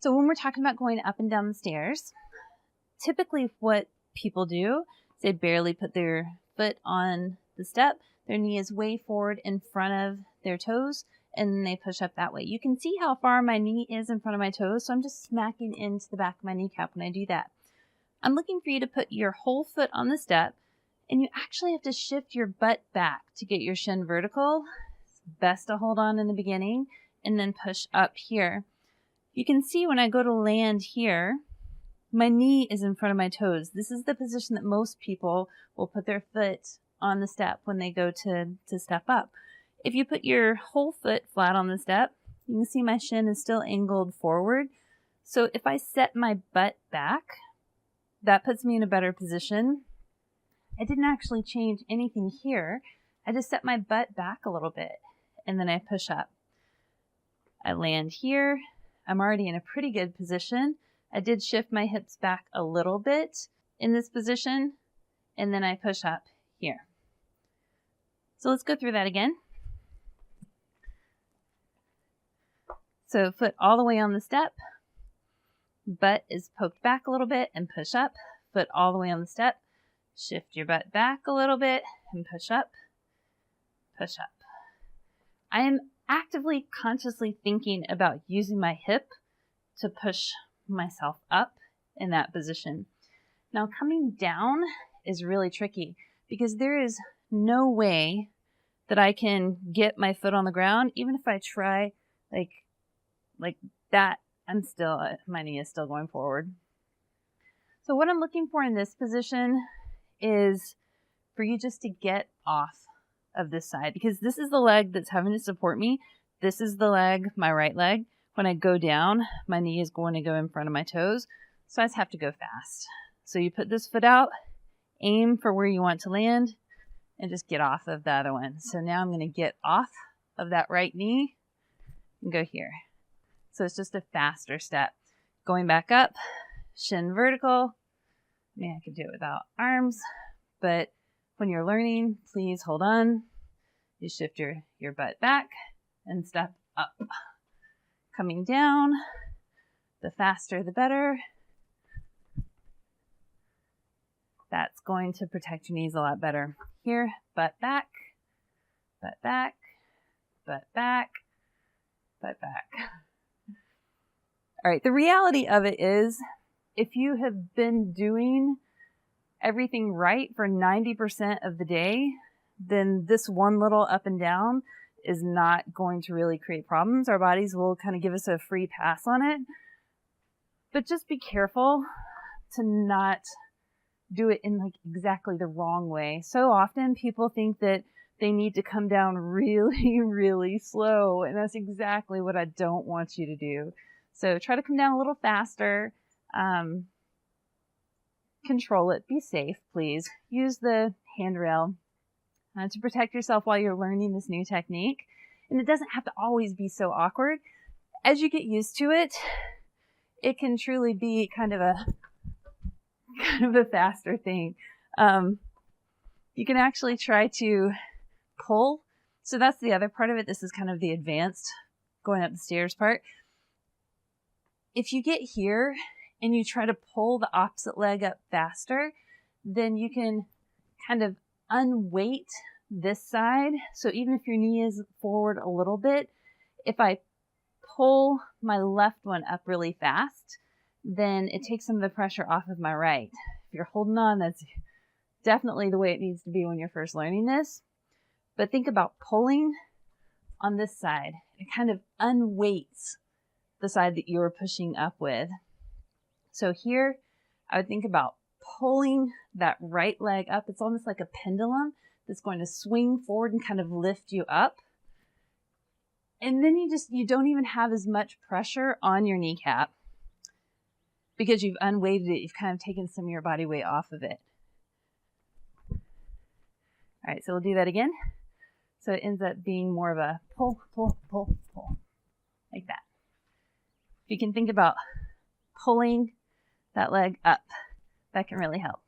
So when we're talking about going up and down the stairs, typically what people do is they barely put their foot on the step. Their knee is way forward in front of their toes, and then they push up that way. You can see how far my knee is in front of my toes, so I'm just smacking into the back of my kneecap when I do that. I'm looking for you to put your whole foot on the step, and you actually have to shift your butt back to get your shin vertical. It's best to hold on in the beginning and then push up here. You can see when I go to land here, my knee is in front of my toes. This is the position that most people will put their foot on the step when they go to step up. If you put your whole foot flat on the step, you can see my shin is still angled forward. So if I set my butt back, that puts me in a better position. I didn't actually change anything here. I just set my butt back a little bit, and then I push up. I land here. I'm already in a pretty good position. I did shift my hips back a little bit in this position, and then I push up here. So let's go through that again. So foot all the way on the step, butt is poked back a little bit and push up, foot all the way on the step, shift your butt back a little bit and push up, push up. I am actively, consciously thinking about using my hip to push myself up in that position. Now coming down is really tricky because there is no way that I can get my foot on the ground. Even if I try like that, my knee is still going forward. So what I'm looking for in this position is for you just to get off of this side, because this is the leg that's having to support me. This is the leg, my right leg. When I go down, my knee is going to go in front of my toes. So I just have to go fast. So you put this foot out, aim for where you want to land, and just get off of the other one. So now I'm going to get off of that right knee and go here. So it's just a faster step. Going back up, shin vertical. I mean, I could do it without arms, but when you're learning, please hold on. You shift your butt back and step up. Coming down, the faster the better. That's going to protect your knees a lot better. Here, butt back, butt back, butt back, butt back. All right, the reality of it is, if you have been doing everything right for 90% of the day, then this one little up and down is not going to really create problems. Our bodies will kind of give us a free pass on it. But just be careful to not do it in like exactly the wrong way. So often people think that they need to come down really, really slow. And that's exactly what I don't want you to do. So try to come down a little faster. Control it. Be safe, please. Use the handrail to protect yourself while you're learning this new technique. And it doesn't have to always be so awkward. As you get used to it, it can truly be kind of a faster thing. You can actually try to pull. So that's the other part of it. This is kind of the advanced going up the stairs part. If you get here and you try to pull the opposite leg up faster, then you can kind of unweight this side. So even if your knee is forward a little bit, if I pull my left one up really fast, then it takes some of the pressure off of my right. If you're holding on, that's definitely the way it needs to be when you're first learning this. But think about pulling on this side. It kind of unweights the side that you're pushing up with. So here, I would think about pulling that right leg up. It's almost like a pendulum that's going to swing forward and kind of lift you up. And then you don't even have as much pressure on your kneecap because you've unweighted it. You've kind of taken some of your body weight off of it. All right, so we'll do that again. So it ends up being more of a pull, pull, pull, pull, like that. If you can think about pulling that leg up, that can really help.